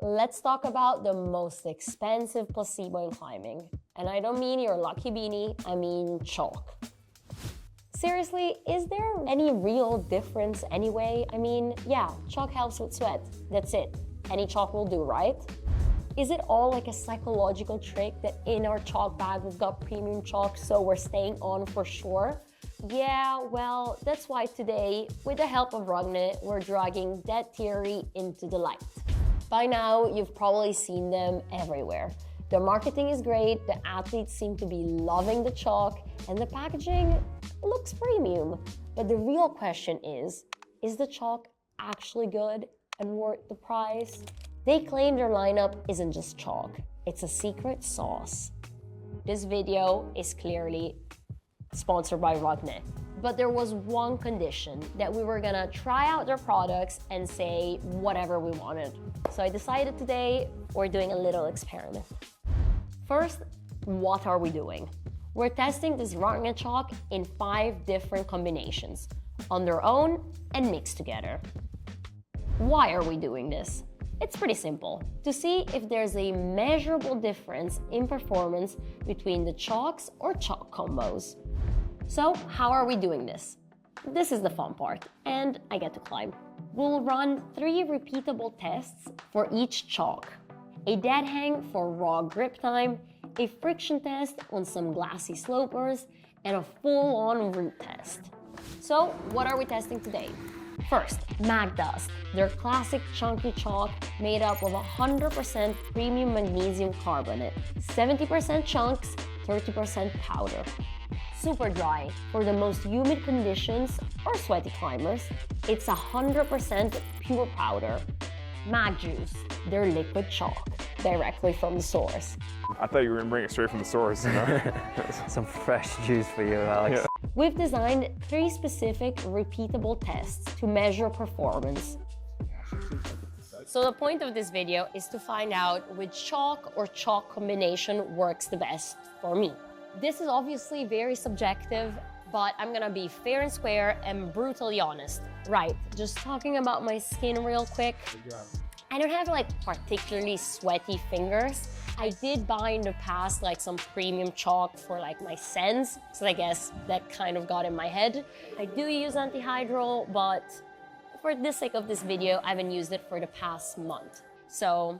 let's talk about the most expensive placebo in climbing. And I don't mean your lucky beanie, I mean chalk. Seriously, is there any real difference anyway? I mean, yeah, chalk helps with sweat, that's it. Any chalk will do, right? Is it all like a psychological trick that in our chalk bag we've got premium chalk so we're staying on for sure? Yeah, well, that's why today, with the help of Rungne, we're dragging that theory into the light. By now, you've probably seen them everywhere. The marketing is great, the athletes seem to be loving the chalk, and the packaging looks premium. But the real question is the chalk actually good and worth the price? They claim their lineup isn't just chalk, it's a secret sauce. This video is clearly sponsored by Rungne. But there was one condition, that we were gonna try out their products and say whatever we wanted. So I decided today we're doing a little experiment. First, what are we doing? We're testing this Rungne chalk in 5 different combinations, on their own and mixed together. Why are we doing this? It's pretty simple, to see if there's a measurable difference in performance between the chalks or chalk combos. So how are we doing this? This is the fun part, and I get to climb. We'll run 3 repeatable tests for each chalk. A dead hang for raw grip time, a friction test on some glassy slopers, and a full-on root test. So what are we testing today? First, Magdust, their classic chunky chalk made up of 100% premium magnesium carbonate, 70% chunks, 30% powder. Super dry for the most humid conditions or sweaty climbers. It's 100% pure powder. Magdust, their liquid chalk, directly from the source. I thought you were gonna bring it straight from the source, you know? Some fresh juice for you, Alex. Yeah. We've designed 3 specific repeatable tests to measure performance. So the point of this video is to find out which chalk or chalk combination works the best for me. This is obviously very subjective, but I'm gonna be fair and square and brutally honest. Right, just talking about my skin real quick. I don't have like particularly sweaty fingers. I did buy in the past like some premium chalk for like my sens, so I guess that kind of got in my head. I do use antihydral, but for the sake of this video, I haven't used it for the past month. So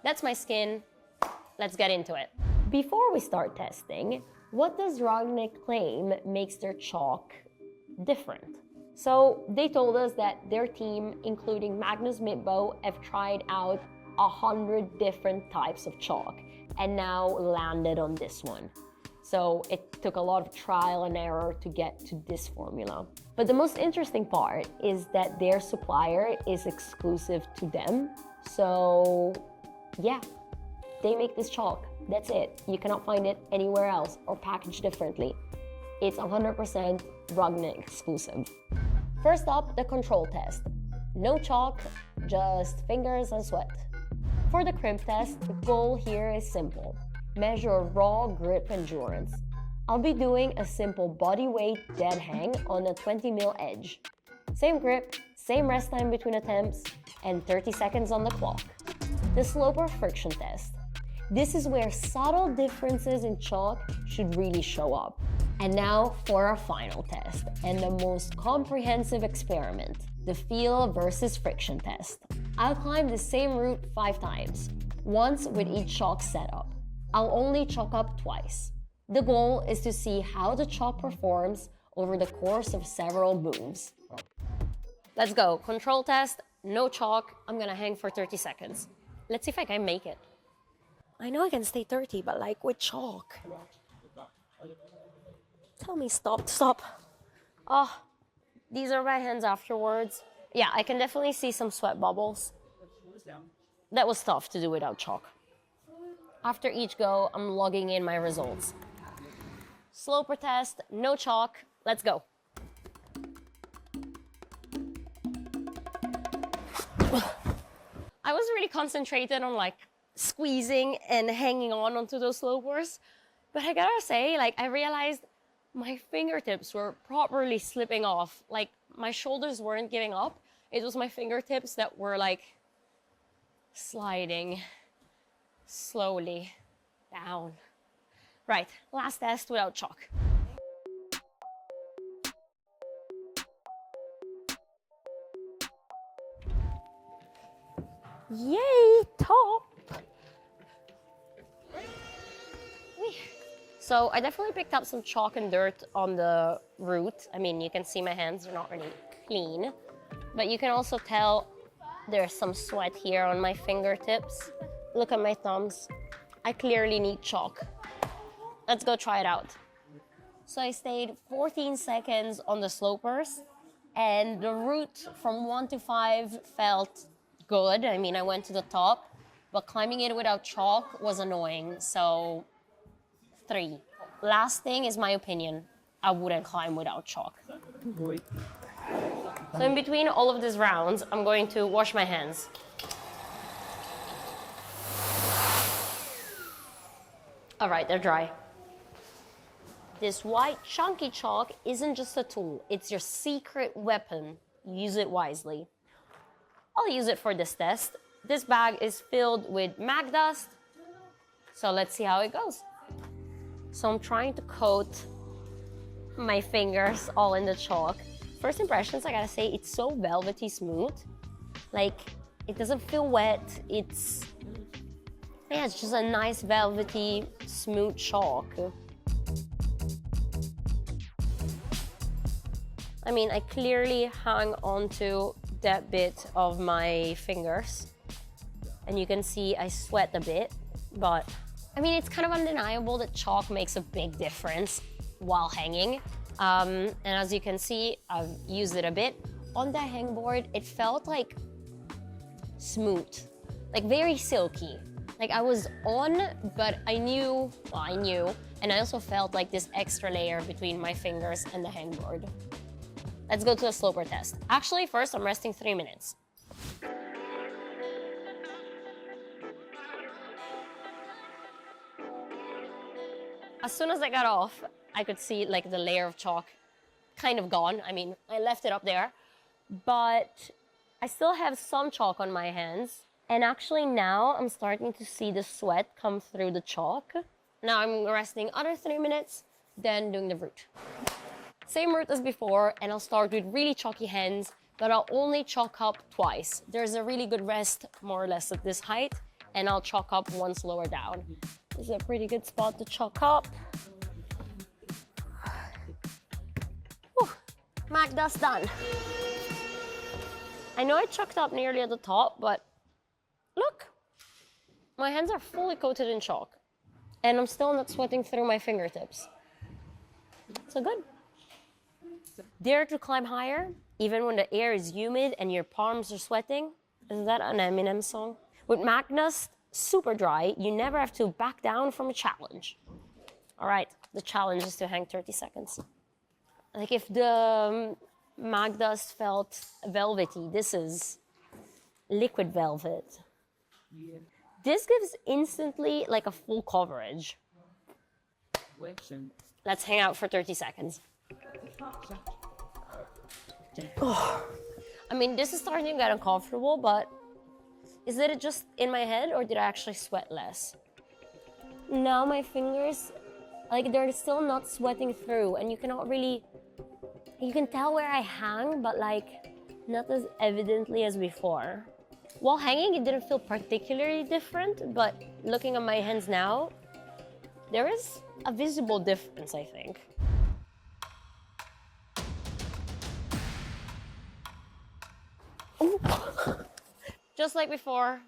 that's my skin. Let's get into it. Before we start testing, what does Rungne claim makes their chalk different? So they told us that their team, including Magnus Midbo, have tried out 100 different types of chalk and now landed on this one. So it took a lot of trial and error to get to this formula. But the most interesting part is that their supplier is exclusive to them. So yeah, they make this chalk. That's it. You cannot find it anywhere else or packaged differently. It's 100% Rungne exclusive. First up, the control test. No chalk, just fingers and sweat. For the crimp test, the goal here is simple. Measure raw grip endurance. I'll be doing a simple body weight dead hang on a 20 mil edge. Same grip, same rest time between attempts, and 30 seconds on the clock. The sloper friction test. This is where subtle differences in chalk should really show up. And now for our final test, and the most comprehensive experiment, the feel versus friction test. I'll climb the same route 5 times, once with each chalk setup. I'll only chalk up twice. The goal is to see how the chalk performs over the course of several moves. Let's go, control test, no chalk, I'm gonna hang for 30 seconds. Let's see if I can make it. I know I can stay 30, but like with chalk. Tell me stop. Oh, these are my hands afterwards. Yeah, I can definitely see some sweat bubbles. That was tough to do without chalk. After each go, I'm logging in my results. Sloper test, no chalk, let's go. I was really concentrated on like squeezing and hanging on onto those slopers. But I gotta say, like, I realized my fingertips were properly slipping off. Like, my shoulders weren't giving up. It was my fingertips that were like sliding slowly down. Right, last test without chalk. Yay, top! So I definitely picked up some chalk and dirt on the root. I mean, you can see my hands are not really clean, but you can also tell there's some sweat here on my fingertips. Look at my thumbs. I clearly need chalk. Let's go try it out. So I stayed 14 seconds on the slopers, and the route from 1 to 5 felt good. I mean, I went to the top, but climbing it without chalk was annoying, so 3. Last thing is my opinion. I wouldn't climb without chalk. So in between all of these rounds, I'm going to wash my hands. All right, they're dry. This white chunky chalk isn't just a tool, it's your secret weapon. Use it wisely. I'll use it for this test. This bag is filled with Magdust, so let's see how it goes. So I'm trying to coat my fingers all in the chalk. First impressions, I gotta say, it's so velvety smooth. Like, it doesn't feel wet. It's just a nice velvety smooth chalk. I mean, I clearly hung onto that bit of my fingers, and you can see I sweat a bit, but I mean, it's kind of undeniable that chalk makes a big difference while hanging. And as you can see, I've used it a bit. On the hangboard, it felt like smooth, like very silky. Like I was on, but I knew, and I also felt like this extra layer between my fingers and the hangboard. Let's go to a sloper test. Actually, first I'm resting 3 minutes. As soon as I got off, I could see like the layer of chalk kind of gone. I mean, I left it up there, but I still have some chalk on my hands. And actually now I'm starting to see the sweat come through the chalk. Now I'm resting other 3 minutes, then doing the route. Same route as before, and I'll start with really chalky hands, but I'll only chalk up twice. There's a really good rest, more or less at this height, and I'll chalk up once lower down. This is a pretty good spot to chalk up. Whew. Magdust done. I know I chalked up nearly at the top, but look, my hands are fully coated in chalk, and I'm still not sweating through my fingertips. So good. Dare to climb higher, even when the air is humid and your palms are sweating. Isn't that an Eminem song? With Magdust super dry, you never have to back down from a challenge. All right, the challenge is to hang 30 seconds. Like if the Magdust felt velvety, this is liquid velvet. Yeah. This gives instantly like a full coverage. Let's hang out for 30 seconds. Oh. I mean, this is starting to get uncomfortable, but is it just in my head or did I actually sweat less? Now my fingers, like they're still not sweating through, and you cannot really, you can tell where I hang, but like not as evidently as before. While hanging, it didn't feel particularly different, but looking at my hands now, there is a visible difference, I think. Just like before,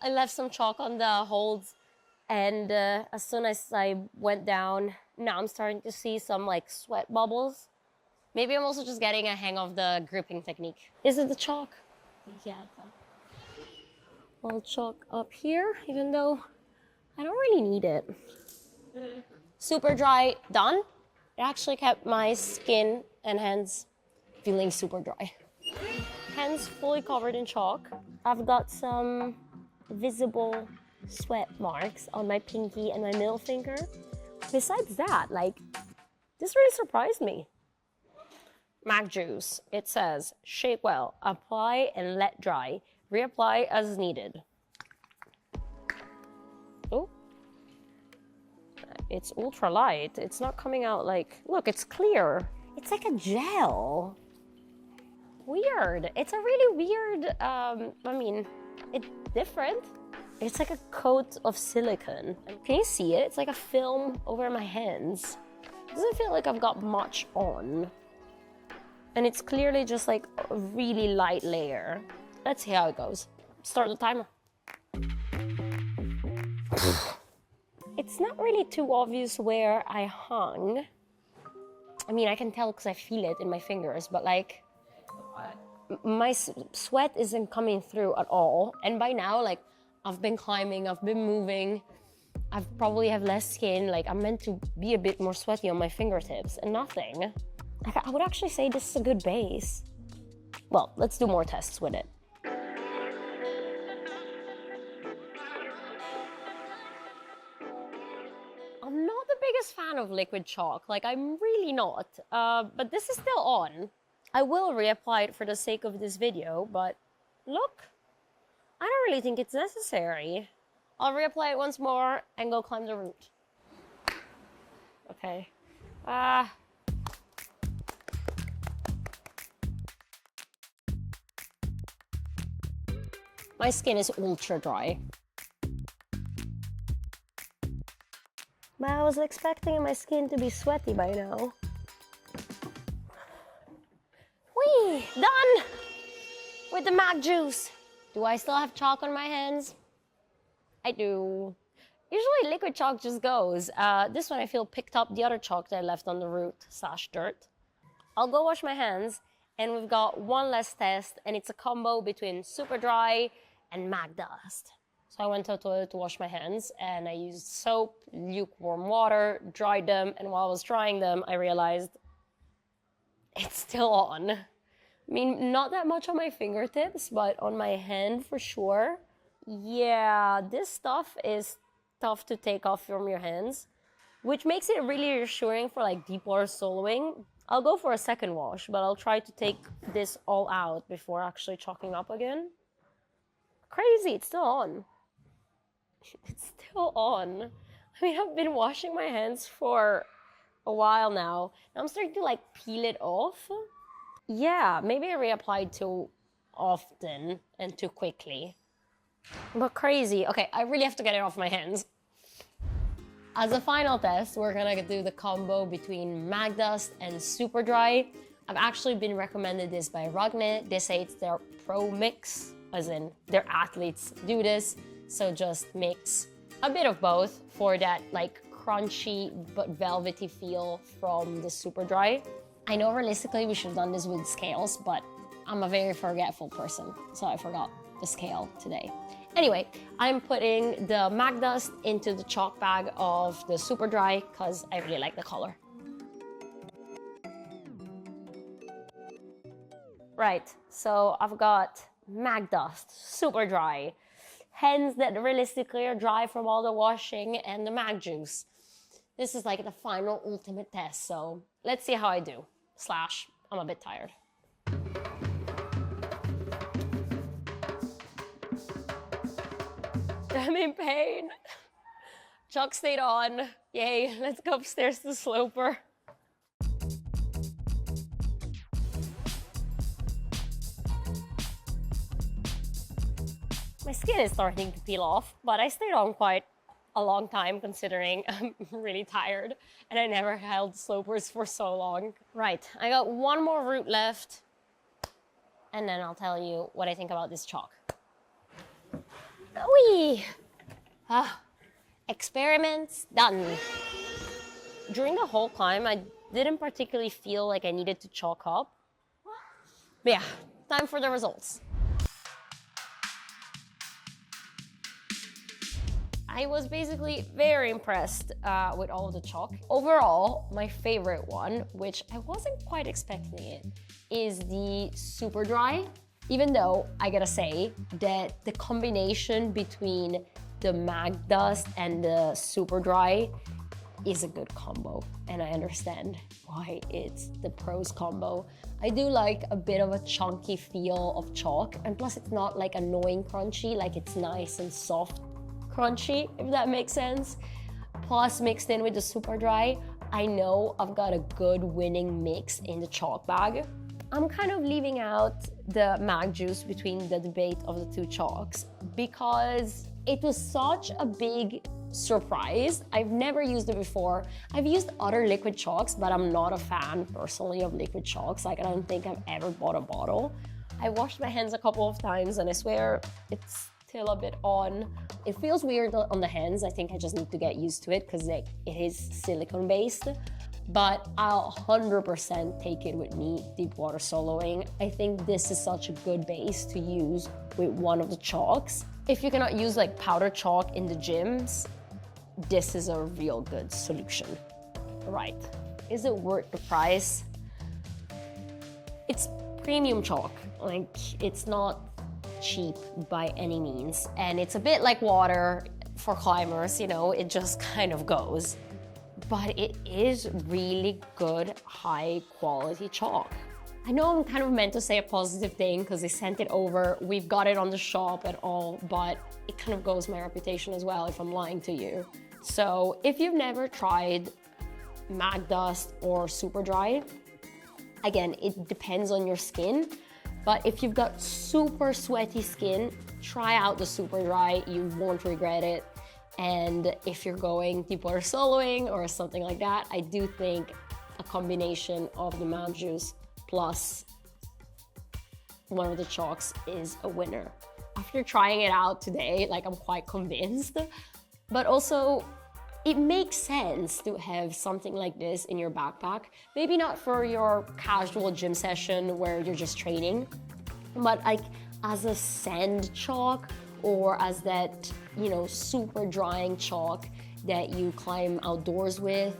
I left some chalk on the holds, and as soon as I went down, now I'm starting to see some like sweat bubbles. Maybe I'm also just getting a hang of the gripping technique. Is it the chalk? Yeah. I'll chalk up here, even though I don't really need it. Super dry, done. It actually kept my skin and hands feeling super dry. Hands fully covered in chalk. I've got some visible sweat marks on my pinky and my middle finger. Besides that, like, this really surprised me. Mag juice, it says, shake well, apply and let dry, reapply as needed. it's ultra light. It's not coming out like, look, it's clear. It's like a gel. Weird. It's a really weird, I mean, it's different. It's like a coat of silicone. Can you see it? It's like a film over my hands. It doesn't feel like I've got much on. And it's clearly just like a really light layer. Let's see how it goes. Start the timer. It's not really too obvious where I hung. I mean, I can tell because I feel it in my fingers, but like, my sweat isn't coming through at all. And by now, like, I've been climbing, I've been moving, I probably have less skin. Like, I'm meant to be a bit more sweaty on my fingertips and nothing. Like, I would actually say this is a good base. Well, let's do more tests with it. I'm not the biggest fan of liquid chalk, like I'm really not, but this is still on. I will reapply it for the sake of this video, but look, I don't really think it's necessary. I'll reapply it once more and go climb the route. Okay. My skin is ultra dry. But I was expecting my skin to be sweaty by now. Whee! Done! With the Magdust. Do I still have chalk on my hands? I do. Usually liquid chalk just goes. This one I feel picked up the other chalk that I left on the root/dirt. I'll go wash my hands, and we've got one last test, and it's a combo between super dry and Magdust. So I went to the toilet to wash my hands, and I used soap, lukewarm water, dried them, and while I was drying them, I realized it's still on. I mean, not that much on my fingertips, but on my hand for sure. Yeah, this stuff is tough to take off from your hands, which makes it really reassuring for like deep water soloing. I'll go for a second wash, but I'll try to take this all out before actually chalking up again. Crazy, it's still on. It's still on. I mean, I've been washing my hands for a while now. I'm starting to like peel it off. Yeah, maybe I reapplied too often and too quickly. But crazy. Okay, I really have to get it off my hands. As a final test, we're gonna do the combo between Magdust and Super Dry. I've actually been recommended this by Rungne. They say it's their pro mix, as in their athletes do this. So just mix a bit of both for that like crunchy but velvety feel from the Super Dry. I know realistically we should have done this with scales, but I'm a very forgetful person, so I forgot the scale today. Anyway, I'm putting the Magdust into the chalk bag of the Super Dry because I really like the color. Right, so I've got Magdust, Super Dry, hands that realistically are dry from all the washing and the Magdust. This is like the final ultimate test, so let's see how I do. I'm a bit tired. I'm in pain. Chalk stayed on. Yay, let's go upstairs to Sloper. My skin is starting to peel off, but I stayed on quite a long time considering I'm really tired and I never held slopers for so long. Right, I got one more route left and then I'll tell you what I think about this chalk. Whee! Experiments done. During the whole climb, I didn't particularly feel like I needed to chalk up. But yeah, time for the results. I was basically very impressed with all of the chalk. Overall, my favorite one, which I wasn't quite expecting it, is the Super Dry. Even though I gotta say that the combination between the Magdust and the Super Dry is a good combo, and I understand why it's the pros combo. I do like a bit of a chunky feel of chalk, and plus it's not like annoying crunchy, like it's nice and soft crunchy, if that makes sense. plus mixed in with the super dry, I know I've got a good winning mix in the chalk bag. I'm kind of leaving out the Magdust between the debate of the two chalks because it was such a big surprise. I've never used it before. I've used other liquid chalks, but I'm not a fan personally of liquid chalks. Like, I don't think I've ever bought a bottle. I washed my hands a couple of times and I swear it's still a bit on. It feels weird on the hands. I think I just need to get used to it because it is silicone based. But I'll 100% take it with me deep water soloing. I think this is such a good base to use with one of the chalks. If you cannot use like powder chalk in the gyms, this is a real good solution. Right, is it worth the price? It's premium chalk, like it's not cheap by any means. And it's a bit like water for climbers, you know, it just kind of goes. But it is really good, high quality chalk. I know I'm kind of meant to say a positive thing because they sent it over, we've got it on the shop and all, but it kind of goes my reputation as well if I'm lying to you. So if you've never tried Magdust or super dry, again, it depends on your skin, but if you've got super sweaty skin, try out the super dry, you won't regret it. And if you're going deep water soloing or something like that, I do think a combination of the Magdust plus one of the chalks is a winner. After trying it out today, like I'm quite convinced, but also it makes sense to have something like this in your backpack. Maybe not for your casual gym session where you're just training, but like as a sand chalk or as that, you know, super drying chalk that you climb outdoors with.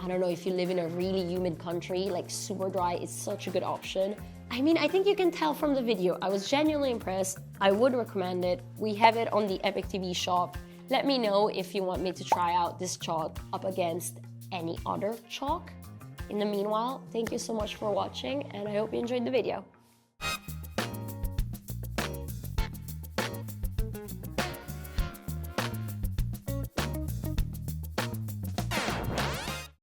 I don't know, if you live in a really humid country, like super dry is such a good option. I mean, I think you can tell from the video, I was genuinely impressed. I would recommend it. We have it on the Epic TV shop. Let me know if you want me to try out this chalk up against any other chalk. In the meanwhile, thank you so much for watching and I hope you enjoyed the video.